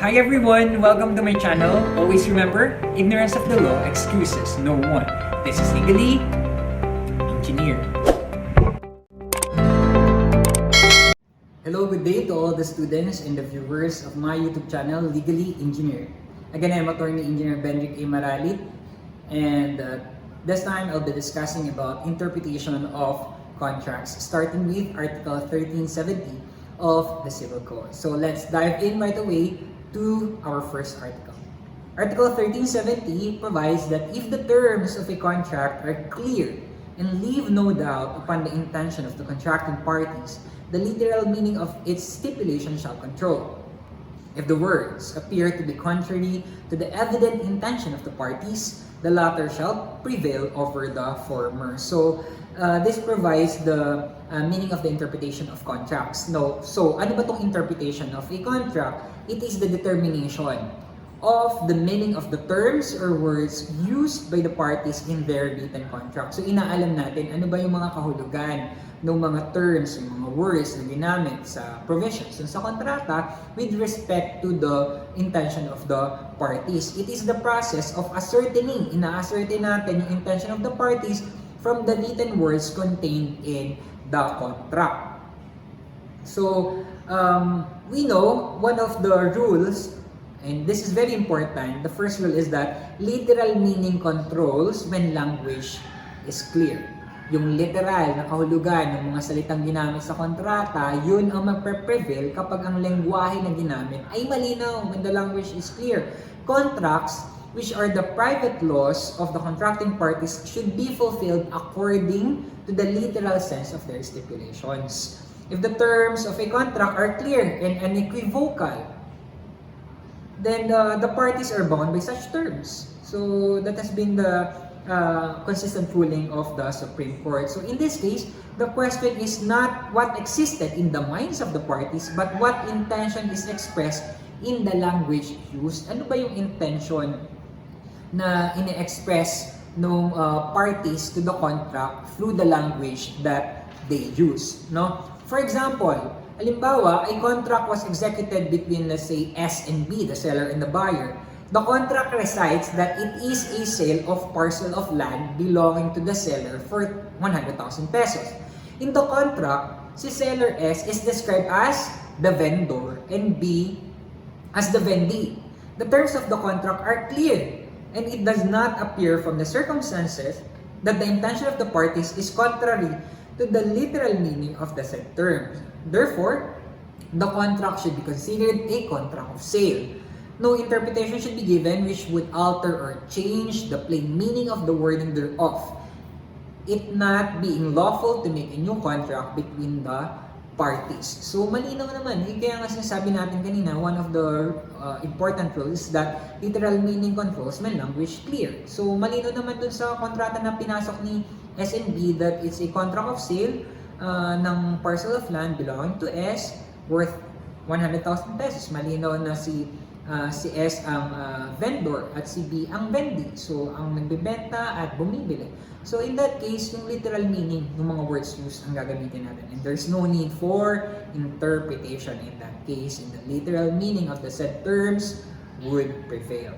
Hi everyone! Welcome to my channel. Always remember, ignorance of the law excuses no one. This is Legally Engineer. Hello, good day to all the students and the viewers of my YouTube channel, Legally Engineer. Again, I'm Attorney Engineer Benric A. Maralit, and this time I'll be discussing about interpretation of contracts, starting with Article 1370 of the Civil Code. So let's dive in right away to our first article. Article 1370 provides that if the terms of a contract are clear and leave no doubt upon the intention of the contracting parties, the literal meaning of its stipulation shall control. If the words appear to be contrary to the evident intention of the parties, the latter shall prevail over the former. So, this provides the meaning of the interpretation of contracts. No, so ano ba tong interpretation of a contract? It is the determination of the meaning of the terms or words used by the parties in their written contract. So inaalam natin ano ba yung mga kahulugan ng mga terms, yung mga words na ginamit sa provisions sa kontrata with respect to the intention of the parties. It is the process of ascertaining, ina-ascertain natin yung intention of the parties from the written words contained in the contract. So, we know one of the rules, and this is very important, the first rule is that literal meaning controls when language is clear. Yung literal na kahulugan ng mga salitang ginamit sa kontrata, yun ang magpe-prevail kapag ang lengguwahe na ginamit ay malinaw when the language is clear. Contracts, which are the private laws of the contracting parties, should be fulfilled according to the literal sense of their stipulations. If the terms of a contract are clear and unequivocal, then the parties are bound by such terms. So that has been the consistent ruling of the Supreme Court. So in this case, the question is not what existed in the minds of the parties, but what intention is expressed in the language used. Ano ba yung intention na ine-express ng parties to the contract through the language that they use, no? For example, halimbawa, a contract was executed between, let's say, S and B, the seller and the buyer. The contract recites that it is a sale of parcel of land belonging to the seller for 100,000 pesos. In the contract, si seller S is described as the vendor and B as the vendee. The terms of the contract are clear, and it does not appear from the circumstances that the intention of the parties is contrary to the literal meaning of the said terms. Therefore, the contract should be considered a contract of sale. No interpretation should be given which would alter or change the plain meaning of the wording thereof, it not being lawful to make a new contract between the parties. So malinaw naman, kaya nga sinasabi natin kanina, one of the important rules is that literal meaning controls when language clear. So malinaw naman dun sa kontrata na pinasok ni S&B that it's a contract of sale ng parcel of land belonging to S worth 100,000 pesos. Malinaw na si S ang vendor at si B ang vendee. So ang nagbebenta at bumibili. So in that case, yung literal meaning ng mga words used ang gagamitin natin. And there's no need for interpretation in that case. And the literal meaning of the said terms would prevail.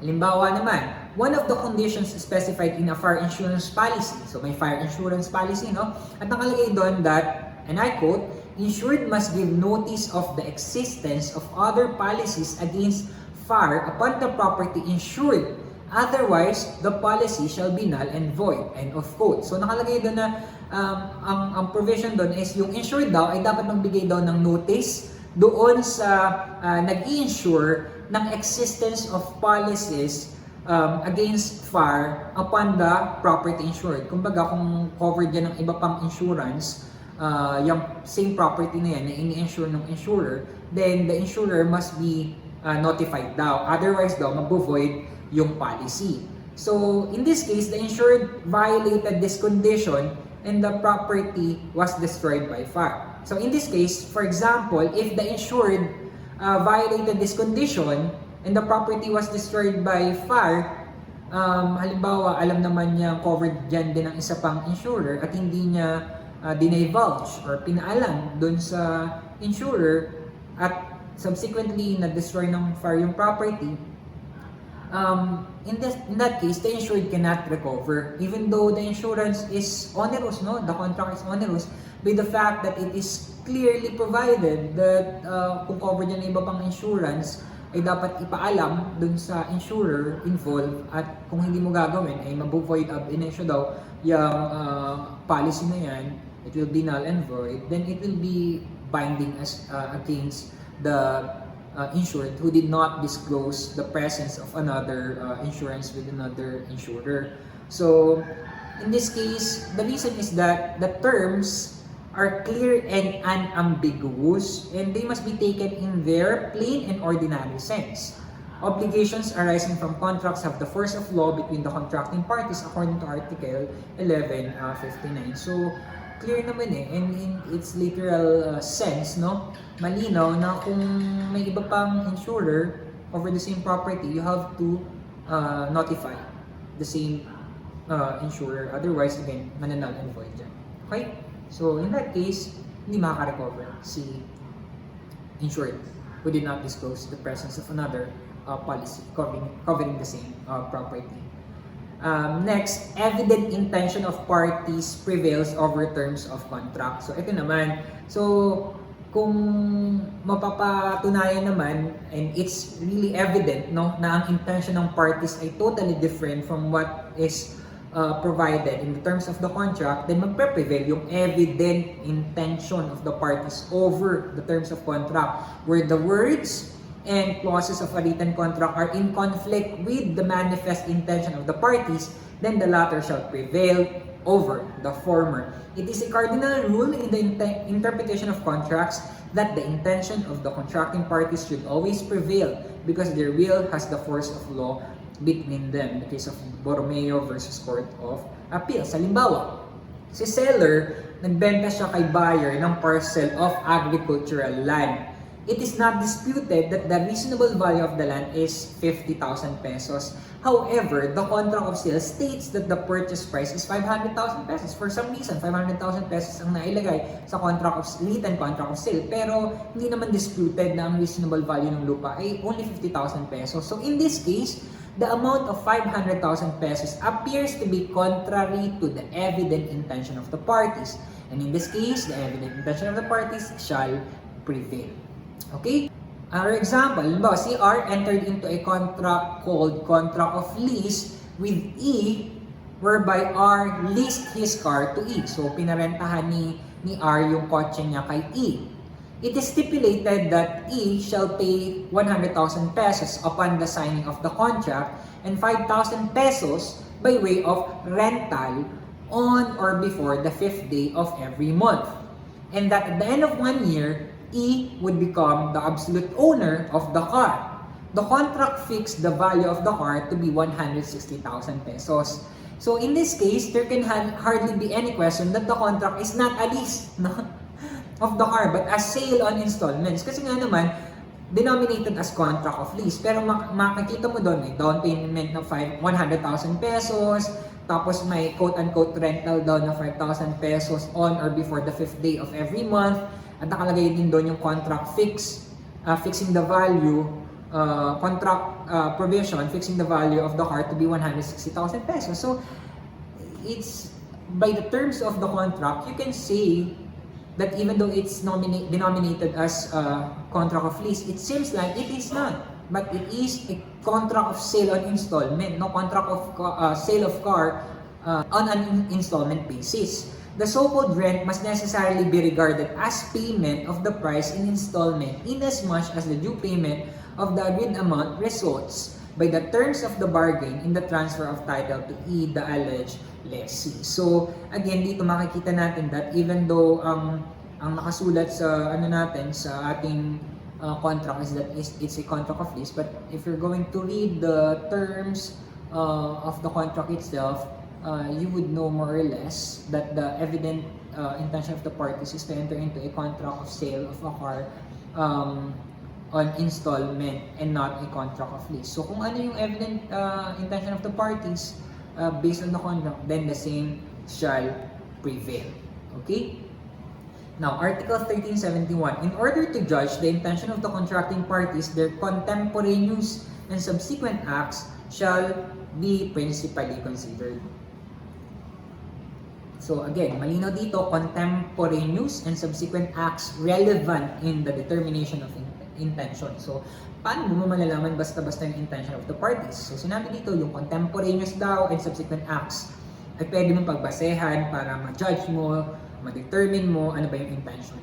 Halimbawa naman, one of the conditions specified in a fire insurance policy. So may fire insurance policy, no? At nakalagay doon that, and I quote, insured must give notice of the existence of other policies against fire upon the property insured. Otherwise, the policy shall be null and void. End of quote. So nakalagay doon na ang provision doon is yung insured daw ay dapat magbigay daw ng notice doon sa nag-i-insure ng existence of policies against fire upon the property insured. Kumbaga kung covered yan ng iba pang insurance, yung same property na yan na ini-insure ng insurer, then the insurer must be notified daw. Otherwise daw, mag-void yung policy. So, in this case, the insured violated this condition and the property was destroyed by fire. So, in this case, for example, if the insured violated this condition and the property was destroyed by fire, halimbawa, alam naman niya covered dyan din ng isa pang insurer at hindi niya dinivulge or pinaalam dun sa insurer at subsequently na-destroy ng fire yung property, in that case, the insured cannot recover. Even though the insurance is onerous, no? The contract is onerous, by the fact that it is clearly provided that kung covered yan ng iba pang insurance, ay dapat ipaalam dun sa insurer involved, at kung hindi mo gagawin ay mabu-void ab initio daw yung policy na yan, it will be null and void, then it will be binding as against the insured who did not disclose the presence of another insurance with another insurer. So in this case, the reason is that the terms are clear and unambiguous, and they must be taken in their plain and ordinary sense. Obligations arising from contracts have the force of law between the contracting parties according to Article 1159. So clear naman and in its literal sense, no, malinaw na kung may iba pang insurer over the same property, you have to notify the same insurer, otherwise again mananal and void dyan. Okay, so in that case hindi makaka-recover si insured who did not disclose the presence of another policy covering the same property. Next, evident intention of parties prevails over terms of contract. So ito naman, so kung mapapatunayan naman and it's really evident, no, na ang intention ng parties ay totally different from what is provided in the terms of the contract, then magpe-prevail yung evident intention of the parties over the terms of contract, where the words and clauses of a written contract are in conflict with the manifest intention of the parties, then the latter shall prevail over the former. It is a cardinal rule in the interpretation of contracts that the intention of the contracting parties should always prevail because their will has the force of law between them. In the case of Borromeo versus Court of Appeals. Halimbawa, si seller, nagbenta siya kay buyer ng parcel of agricultural land. It is not disputed that the reasonable value of the land is 50,000 pesos. However, the contract of sale states that the purchase price is 500,000 pesos. For some reason, 500,000 pesos ang nailagay sa written contract of sale. Pero hindi naman disputed na ang reasonable value ng lupa ay only 50,000 pesos. So in this case, the amount of 500,000 pesos appears to be contrary to the evident intention of the parties. And in this case, the evident intention of the parties shall prevail. Okay? For example, si R entered into a contract called contract of lease with E, whereby R leased his car to E. So, pinarentahan ni R yung kotse niya kay E. It is stipulated that E shall pay 100,000 pesos upon the signing of the contract and 5,000 pesos by way of rental on or before the 5th day of every month. And that at the end of 1 year, E would become the absolute owner of the car. The contract fixed the value of the car to be 160,000 pesos. So in this case, there can hardly be any question that the contract is not a lease, no, of the car, but a sale on installments. Kasi nga naman, denominated as contract of lease. Pero makikita mo doon, may down payment na 100,000 pesos, tapos may quote-unquote rental down na 5,000 pesos on or before the 5th day of every month. At nakalagay din doon yung contract fixing the value, contract provision, fixing the value of the car to be 160,000 pesos. So, it's, by the terms of the contract, you can say that even though it's denominated as contract of lease, it seems like it is not. But it is a contract of sale on installment, no, contract of sale of car on an installment basis. The so-called rent must necessarily be regarded as payment of the price in installment inasmuch as the due payment of the agreed amount results by the terms of the bargain in the transfer of title to E, the alleged lessee. So, again, dito makikita natin that even though ang nakasulat sa sa ating contract is that it's a contract of lease, but if you're going to read the terms of the contract itself, you would know more or less that the evident intention of the parties is to enter into a contract of sale of a car on installment and not a contract of lease. So kung ano yung evident intention of the parties based on the contract, then the same shall prevail. Okay? Now, Article 1371, in order to judge the intention of the contracting parties, their contemporaneous and subsequent acts shall be principally considered. So again, malinaw dito, contemporaneous and subsequent acts relevant in the determination of intention. So, paano mo malalaman basta-basta yung intention of the parties? So, sinabi dito, yung contemporaneous daw and subsequent acts ay pwede mong pagbasehan para ma-judge mo, ma-determine mo ano ba yung intention.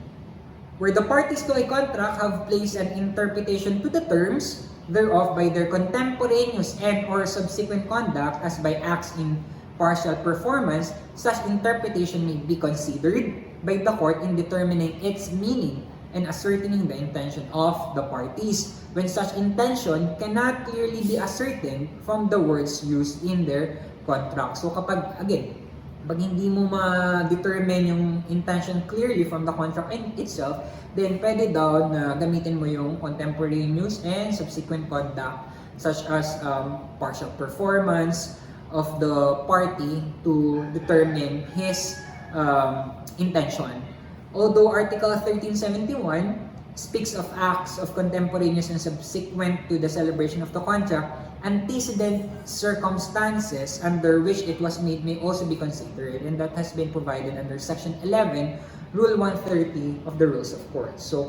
Where the parties to a contract have placed an interpretation to the terms thereof by their contemporaneous and or subsequent conduct as by acts in partial performance, such interpretation may be considered by the court in determining its meaning and ascertaining the intention of the parties, when such intention cannot clearly be ascertained from the words used in their contract. So kapag, again, pag hindi mo ma-determine yung intention clearly from the contract itself, then pwede daw na gamitin mo yung contemporaneous and subsequent conduct such as partial performance of the party to determine his intention. Although Article 1371 speaks of acts of contemporaneous and subsequent to the celebration of the contract, antecedent circumstances under which it was made may also be considered, and that has been provided under Section 11, Rule 130 of the Rules of Court. So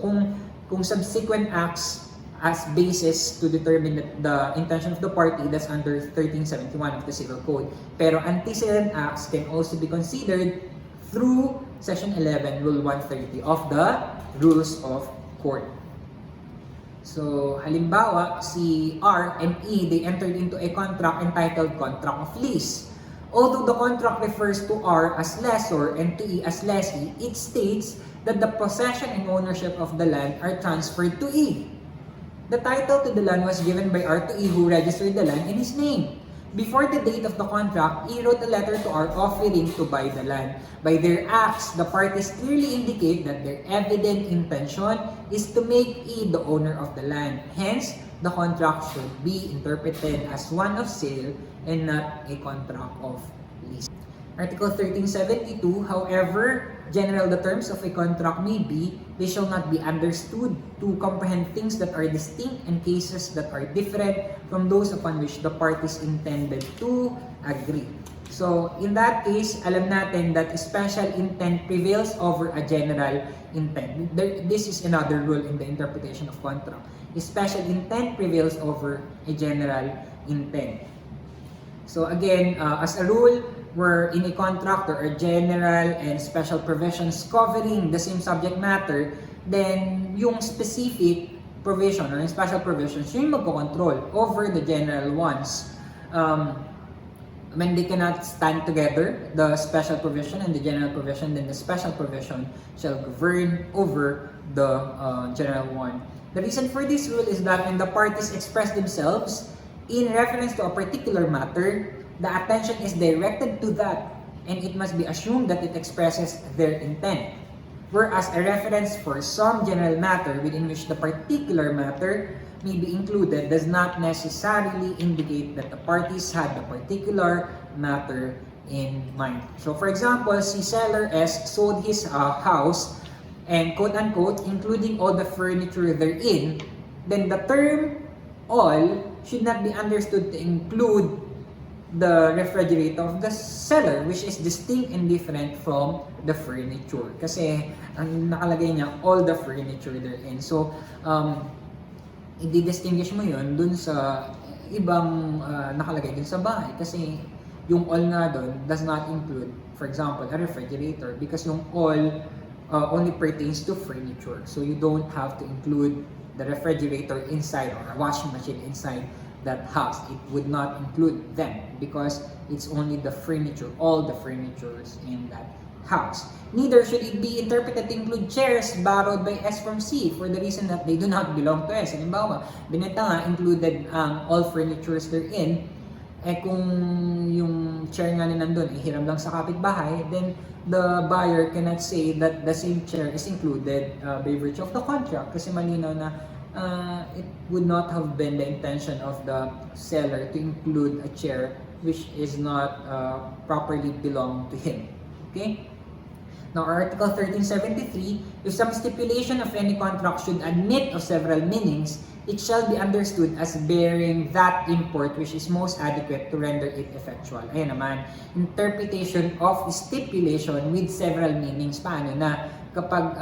kung subsequent acts as basis to determine the intention of the party, that's under 1371 of the Civil Code. Pero antecedent acts can also be considered through Section 11, Rule 130 of the Rules of Court. So, halimbawa, si R and E, they entered into a contract entitled Contract of Lease. Although the contract refers to R as lessor and to E as lessee, it states that the possession and ownership of the land are transferred to E. The title to the land was given by R to E, who registered the land in his name. Before the date of the contract, E wrote a letter to R offering to buy the land. By their acts, the parties clearly indicate that their evident intention is to make E the owner of the land. Hence, the contract should be interpreted as one of sale and not a contract of lease. Article 1372, however general the terms of a contract may be, they shall not be understood to comprehend things that are distinct and cases that are different from those upon which the parties intended to agree. So, in that case, alam natin that special intent prevails over a general intent. This is another rule in the interpretation of contract. Special intent prevails over a general intent. So again, as a rule, where in a contract there are general and special provisions covering the same subject matter, then yung specific provision or yung special provisions, yung magko-control over the general ones. When they cannot stand together, the special provision and the general provision, then the special provision shall govern over the general one. The reason for this rule is that when the parties express themselves in reference to a particular matter, the attention is directed to that, and it must be assumed that it expresses their intent. Whereas a reference for some general matter within which the particular matter may be included does not necessarily indicate that the parties had the particular matter in mind. So for example, si seller S sold his house and quote-unquote including all the furniture therein, then the term all should not be understood to include the refrigerator of the seller, which is distinct and different from the furniture. Kasi ang nakalagay niya, all the furniture therein. So, i-distinguish mo yun dun sa ibang nakalagay dun sa bahay. Kasi yung all nga dun does not include, for example, a refrigerator, because yung all only pertains to furniture. So you don't have to include the refrigerator inside or a washing machine inside that house. It would not include them because it's only the furniture, all the furnitures in that house. Neither should it be interpreted to include chairs borrowed by S from C for the reason that they do not belong to S. Halimbawa, binenta nga included all furnitures therein, kung yung chair nga na nandun, hiram lang sa kapitbahay, then the buyer cannot say that the same chair is included by virtue of the contract kasi malinaw na it would not have been the intention of the seller to include a chair which is not properly belong to him. Okay? Now, Article 1373, if some stipulation of any contract should admit of several meanings, it shall be understood as bearing that import which is most adequate to render it effectual. Ayan naman, interpretation of stipulation with several meanings. Paano na kapag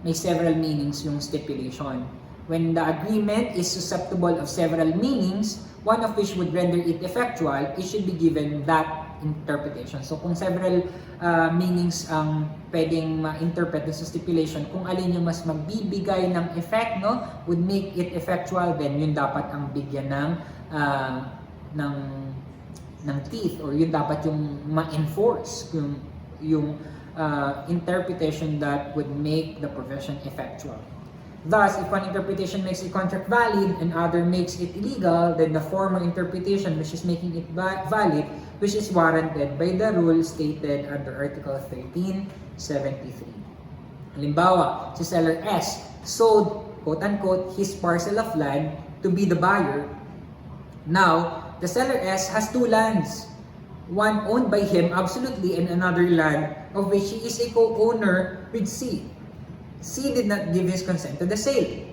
may several meanings yung stipulation? When the agreement is susceptible of several meanings, one of which would render it effectual, it should be given that interpretation. So kung several meanings ang pwedeng ma-interpret sa stipulation, kung alin yung mas magbibigay ng effect, no, would make it effectual, then yun dapat ang bigyan ng teeth, or yun dapat yung ma-enforce yung interpretation that would make the provision effectual. Thus, if one interpretation makes a contract valid and other makes it illegal, then the former interpretation which is making it valid, which is warranted by the rule stated under Article 1373. Halimbawa, si seller S sold, quote-unquote, his parcel of land to be the buyer. Now, the seller S has two lands, one owned by him absolutely and another land of which he is a co-owner with C. C did not give his consent to the sale.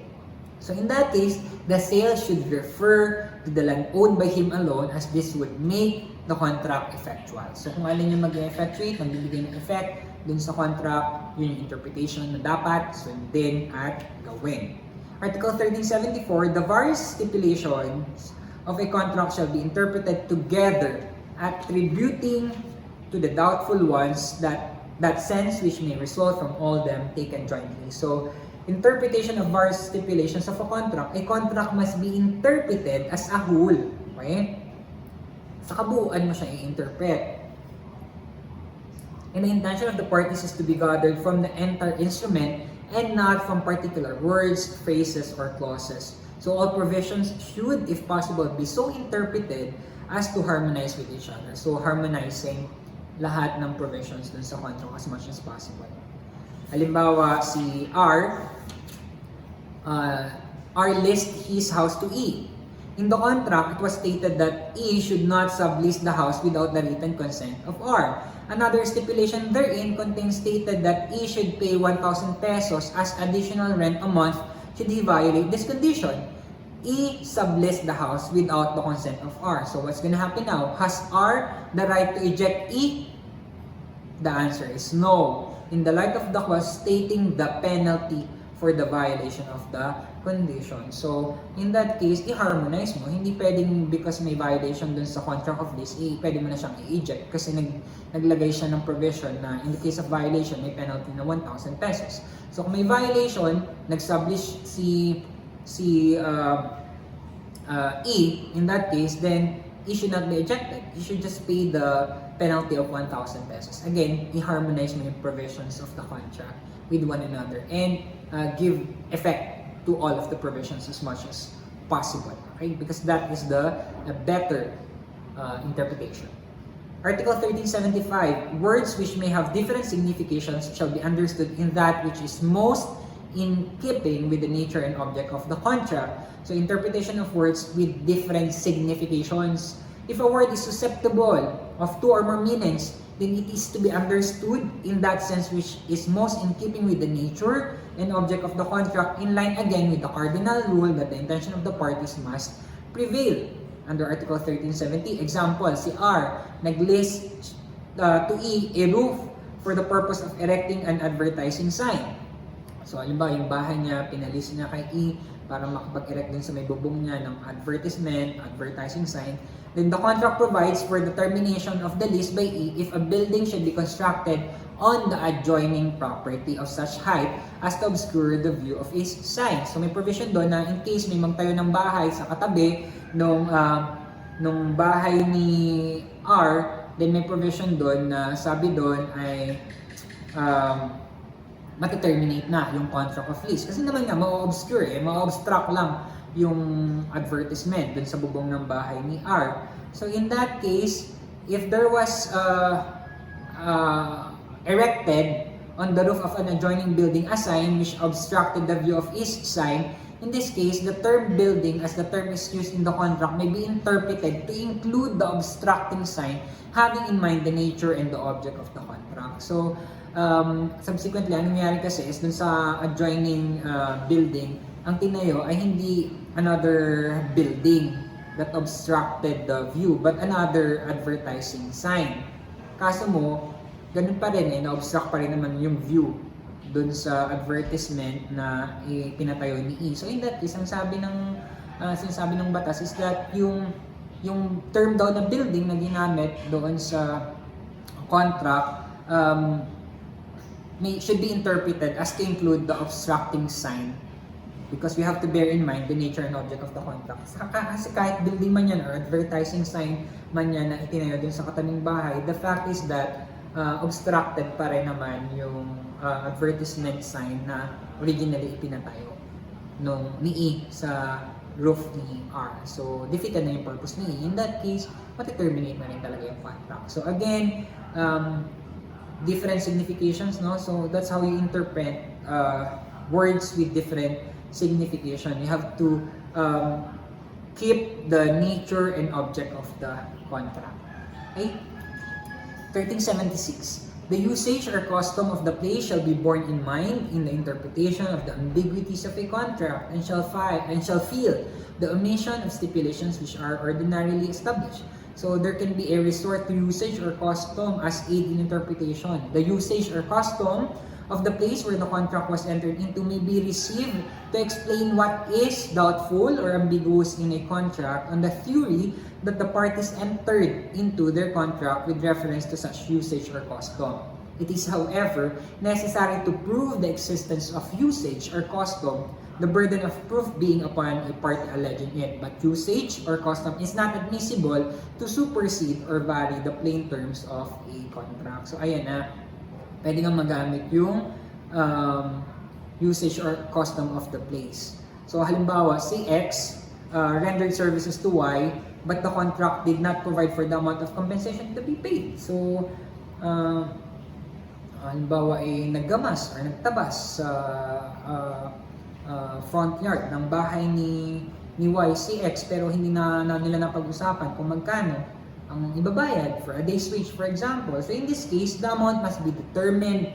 So in that case, the sale should refer to the land owned by him alone, as this would make the contract effectual. So kung alin yung mag-effectuate, magbibigay ng effect dun sa contract, yun yung interpretation na dapat sundin at gawin. Article 1374, the various stipulations of a contract shall be interpreted together, attributing to the doubtful ones that sense which may result from all them taken jointly. So, interpretation of various stipulations of a contract must be interpreted as a whole. Okay? Sa kabuuan mo siya i-interpret. And the intention of the parties is to be gathered from the entire instrument and not from particular words, phrases, or clauses. So, all provisions should, if possible, be so interpreted as to harmonize with each other. So, harmonizing lahat ng provisions dun sa contract as much as possible. Halimbawa, si R leased his house to E. In the contract, it was stated that E should not sublease the house without the written consent of R. Another stipulation therein contains stated that E should pay 1,000 pesos as additional rent a month should he violate this condition. E subleased the house without the consent of R. So what's gonna happen now? Has R the right to eject E? The answer is no. In the light of the clause stating the penalty for the violation of the condition. So in that case, i-harmonize mo. Hindi pwedeng because may violation dun sa contract of lease, pwede mo na siyang i-eject kasi naglagay siya ng provision na in the case of violation, may penalty na 1,000 pesos. So kung may violation, nag-sublease si E, in that case, then E should not be ejected. E should just pay the penalty of 1,000 pesos. Again, i-harmonize mo yung provisions of the contract with one another and give effect to all of the provisions as much as possible. Okay? Because that is the better interpretation. Article 1375, words which may have different significations shall be understood in that which is most in keeping with the nature and object of the contract. So interpretation of words with different significations. If a word is susceptible of two or more meanings, then it is to be understood in that sense which is most in keeping with the nature and object of the contract, in line again with the cardinal rule that the intention of the parties must prevail. Under Article 1370, example, si R nag-lease to E a roof for the purpose of erecting an advertising sign. So, halimbawa, yung bahay niya, pinalis niya kay E para makapag-erect dun sa may bubong niya ng advertising sign. Then the contract provides for the termination of the lease by E if a building should be constructed on the adjoining property of such height as to obscure the view of his sign. So, may provision doon na in case may magtayo ng bahay sa katabi nung bahay ni R, then may provision doon na sabi doon ay mati-terminate na yung contract of lease. Kasi naman nga, ma-obscure ma-obstruct lang yung advertisement dun sa bubong ng bahay ni R. So in that case, if there was erected on the roof of an adjoining building a sign which obstructed the view of his sign, in this case, the term building, as the term is used in the contract, may be interpreted to include the obstructing sign, having in mind the nature and the object of the contract. So, Subsequently, ang nangyari kasi is dun sa adjoining building, ang tinayo ay hindi another building that obstructed the view, but another advertising sign. Kaso mo, ganun pa rin na-obstruct pa rin naman yung view dun sa advertisement na pinatayo ni E. So in that case, ang sinasabi ng batas is that yung term daw na building na ginamit doon sa contract should be interpreted as to include the obstructing sign, because we have to bear in mind the nature and object of the contract. Kasi kahit building man yan or advertising sign man yan na itinayo dun sa katabing bahay, the fact is that obstructed pa rin naman yung advertisement sign na originally ipinatayo ni E sa roof ni R. So, defeated na yung purpose ni E. In that case, mati-terminate na rin talaga yung contract. So, again, different significations, no? So, that's how you interpret words with different signification. You have to keep the nature and object of the contract. Okay? 1376. The usage or custom of the place shall be borne in mind in the interpretation of the ambiguities of a contract, and shall feel the omission of stipulations which are ordinarily established. So there can be a resort to usage or custom as aid in interpretation. The usage or custom of the place where the contract was entered into may be received to explain what is doubtful or ambiguous in a contract on the theory that the parties entered into their contract with reference to such usage or custom. It is, however, necessary to prove the existence of usage or custom, the burden of proof being upon a party alleging it. But usage or custom is not admissible to supersede or vary the plain terms of a contract. So ayan na, pwede kang magamit yung usage or custom of the place. So halimbawa, si X rendered services to Y, but the contract did not provide for the amount of compensation to be paid. So, halimbawa ay naggamas or nagtabas sa front yard ng bahay ni Y si X, pero hindi na nila napag-usapan kung magkano ang ibabayad for a day's wage, for example. So in this case, the amount must be determined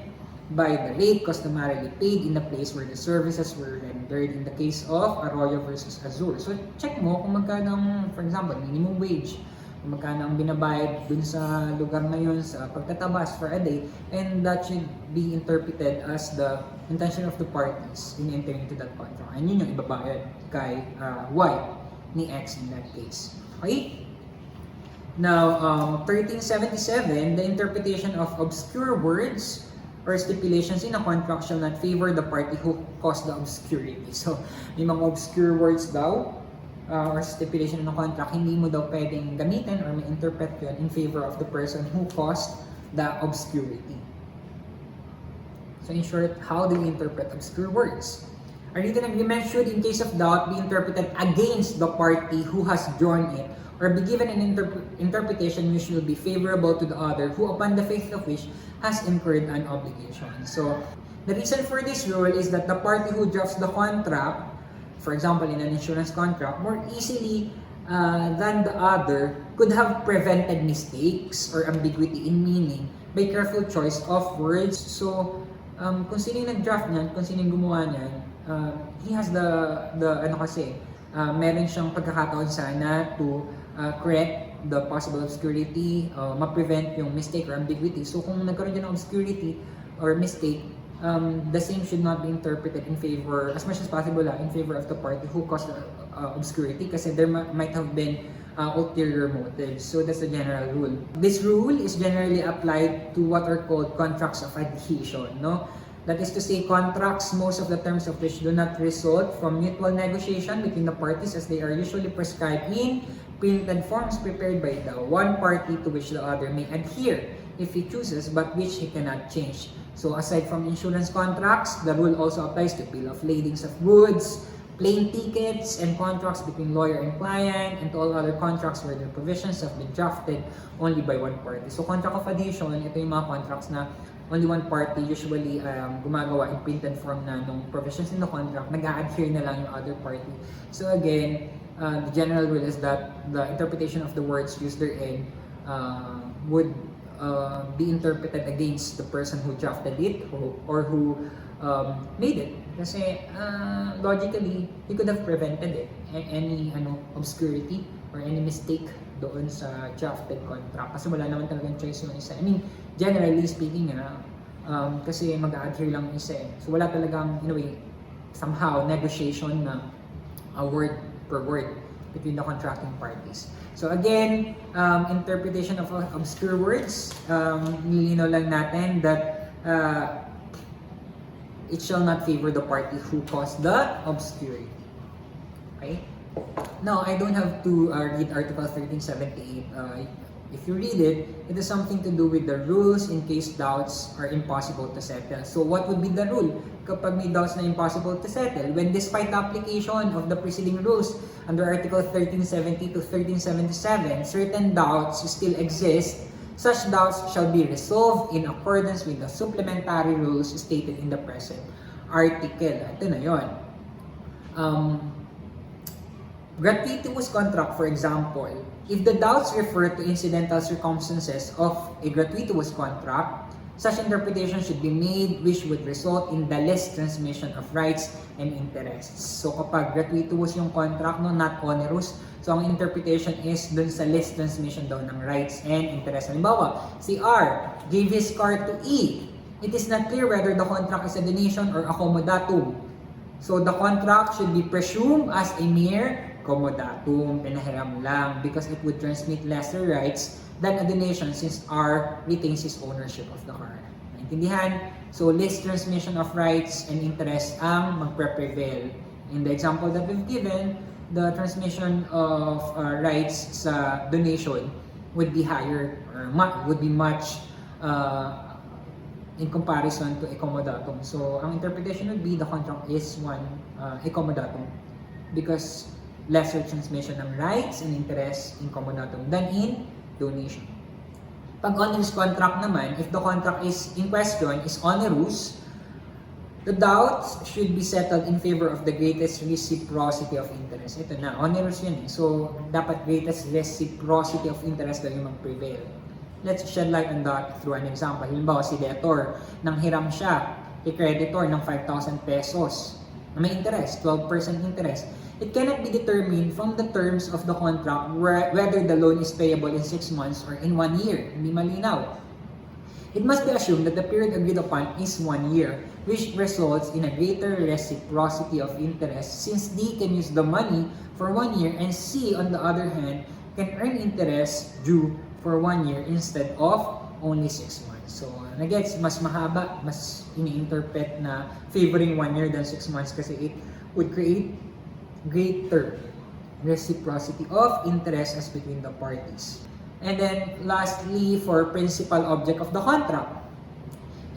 by the rate customarily paid in the place where the services were rendered in the case of Arroyo versus Azur. So check mo kung magkano ang, for example, minimum wage, kung magkano ang binabayad dun sa lugar na yun sa pagtatabas for a day, and that should be interpreted as the intention of the parties in entering into that contract. And yun yung ibabayad kay Y ni X in that case. Okay? Now, 1377, the interpretation of obscure words or stipulations in a contract shall not favor the party who caused the obscurity. So, may mga obscure words daw or stipulation in a contract, hindi mo daw pwedeng gamitin or ma-interpret yun in favor of the person who caused the obscurity. So, in short, how do we interpret obscure words? A written agreement should, in case of doubt, be interpreted against the party who has drawn it, or be given an interpretation which will be favorable to the other, who upon the faith of which has incurred an obligation. So, the reason for this rule is that the party who drafts the contract, for example in an insurance contract, more easily than the other could have prevented mistakes or ambiguity in meaning by careful choice of words. So, kung sino yung nag-draft niyan, kung sino yung gumawa niyan, he has meron siyang pagkakataon sana to correct the possible obscurity, ma-prevent yung mistake or ambiguity. So kung nagkaroon dyan ng obscurity or mistake, the same should not be interpreted in favor, as much as possible, in favor of the party who caused the obscurity, kasi there might have been ulterior motives. So that's the general rule. This rule is generally applied to what are called contracts of adhesion, no? That is to say, contracts, most of the terms of which do not result from mutual negotiation between the parties, as they are usually prescribed in printed forms prepared by the one party to which the other may adhere if he chooses, but which he cannot change. So aside from insurance contracts, the rule also applies to bill of ladings of goods, plain tickets, and contracts between lawyer and client, and to all other contracts where their provisions have been drafted only by one party. So contract of adhesion, ito yung mga contracts na only one party usually gumagawa in printed form na nung provisions in the contract, nag-a-adhere na lang yung other party. So again, the general rule is that the interpretation of the words used therein would be interpreted against the person who drafted it or who made it. Kasi logically, he could have prevented it. Any obscurity or any mistake doon sa drafted contract. Kasi wala naman talagang choice yung isa. I mean, generally speaking, kasi mag-adhere lang yung isa eh. So wala talagang, in a way, somehow, negotiation na word per word between the contracting parties. So again, interpretation of obscure words, nilinaw lang natin that it shall not favor the party who caused the obscurity. Okay? Now, I don't have to read Article 1378. If you read it, it has something to do with the rules in case doubts are impossible to settle. So, what would be the rule kapag may doubts na impossible to settle? When despite the application of the preceding rules under Article 1370 to 1377, certain doubts still exist, such doubts shall be resolved in accordance with the supplementary rules stated in the present article. Ito na yun. Gratuitous contract, for example, if the doubts refer to incidental circumstances of a gratuitous contract, such interpretation should be made which would result in the less transmission of rights and interests. So kapag gratuitous yung contract, no, not onerous, so ang interpretation is dun sa less transmission daw ng rights and interests. Halimbawa, si R gave his car to E. It is not clear whether the contract is a donation or accommodatum. So the contract should be presumed as a mere accommodatum, pinahiram lang, because it would transmit lesser rights than a donation since R retains his ownership of the car. Naintindihan? So, less transmission of rights and interest ang magpre-prevail. In the example that we've given, the transmission of rights sa donation would be higher or would be much in comparison to accommodatum. So, ang interpretation would be the contract is one accommodatum because lesser transmission ng rights and interest in accommodatum than in donation. Pag onerous contract naman, if the contract is in question is onerous, the doubts should be settled in favor of the greatest reciprocity of interest. Ito na, onerous yun eh. So, dapat greatest reciprocity of interest daw yung mag-prevail. Let's shed light on that through an example. Halimbawa, si debtor, nang hiram siya kay creditor ng 5,000 pesos na may interest, 12% interest. It cannot be determined from the terms of the contract whether the loan is payable in 6 months or in 1 year. Hindi malinaw. It must be assumed that the period agreed upon is 1 year, which results in a greater reciprocity of interest since D can use the money for 1 year and C, on the other hand, can earn interest due for 1 year instead of only 6 months. So, nagets, mas mahaba, mas ini-interpret na favoring 1 year than 6 months kasi it would create greater reciprocity of interest as between the parties. And then lastly, for principal object of the contract.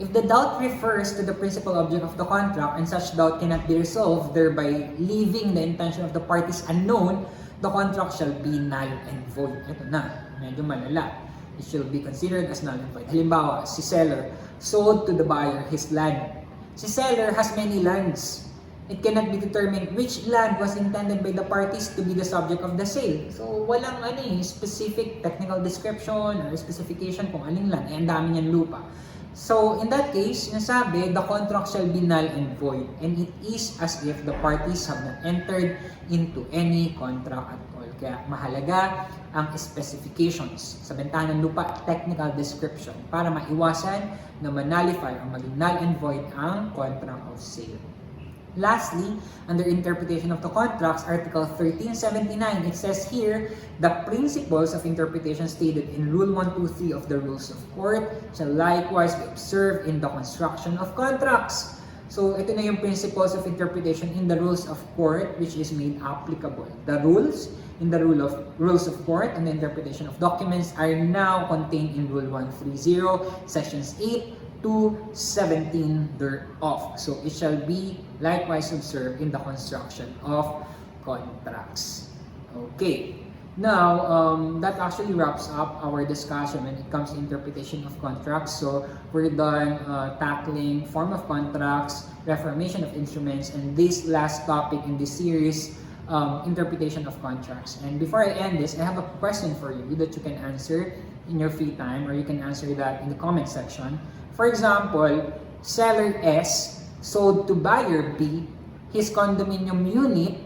If the doubt refers to the principal object of the contract and such doubt cannot be resolved, thereby leaving the intention of the parties unknown, the contract shall be null and void. Ito na, medyo malala. It shall be considered as null and void. Halimbawa, si seller sold to the buyer his land. Si seller has many lands. It cannot be determined which land was intended by the parties to be the subject of the sale. So, walang specific technical description or specification kung aling land. Ang dami niyang lupa. So, in that case, sinasabi, the contract shall be null and void. And it is as if the parties have not entered into any contract at all. Kaya mahalaga ang specifications sa benta ng lupa, technical description, para maiwasan na manalify o maging null and void ang contract of sale. Lastly, under interpretation of the contracts, Article 1379, it says here, the principles of interpretation stated in Rule 123 of the Rules of Court shall likewise be observed in the construction of contracts. So, ito na yung principles of interpretation in the Rules of Court which is made applicable. The rules in the Rules of Court and the interpretation of documents are now contained in Rule 130, Sections 8 to 17 thereof. So, it shall be likewise observed in the construction of contracts. Okay. Now, that actually wraps up our discussion when it comes to interpretation of contracts. So, we're done tackling form of contracts, reformation of instruments, and this last topic in this series, interpretation of contracts. And before I end this, I have a question for you that you can answer in your free time, or you can answer that in the comment section. For example, seller S sold to buyer B his condominium unit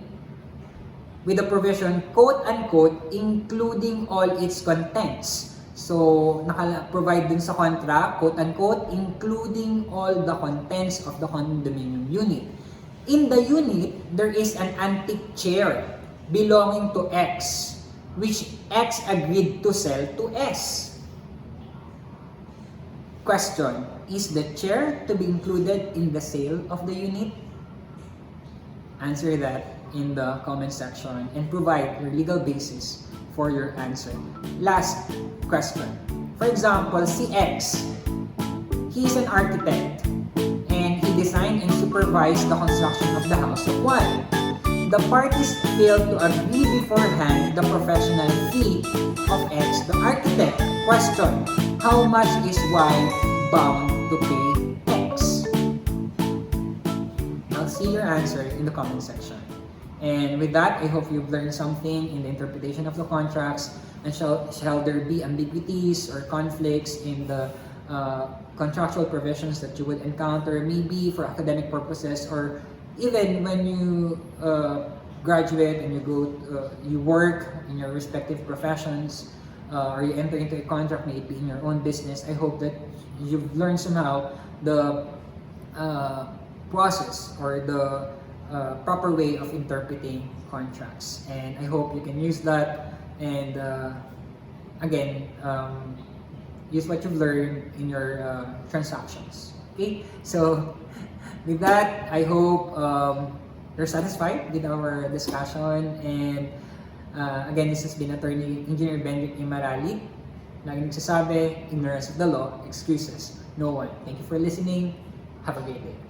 with the provision, quote-unquote, including all its contents. So, naka-provide dun sa contract, quote-unquote, including all the contents of the condominium unit. In the unit, there is an antique chair belonging to X, which X agreed to sell to S. Question, is the chair to be included in the sale of the unit? Answer that in the comment section and provide your legal basis for your answer. Last question. For example, si X, he is an architect and he designed and supervised the construction of the house of Y. The parties failed to agree beforehand the professional fee of X, the architect. Question, how much is Y bound to pay X? I'll see your answer in the comment section. And with that, I hope you've learned something in the interpretation of the contracts, and shall there be ambiguities or conflicts in the contractual provisions that you would encounter, maybe for academic purposes, or even when you graduate and you work in your respective professions, or you enter into a contract, maybe in your own business. I hope that you've learned somehow the process or the proper way of interpreting contracts, and I hope you can use that and again use what you've learned in your transactions. Okay, so with that, I hope you're satisfied with our discussion, and again, this has been Attorney Engineer Benedict Imarali. Lagi nagsasabi, ignorance of the law excuses no one. Thank you for listening. Have a great day.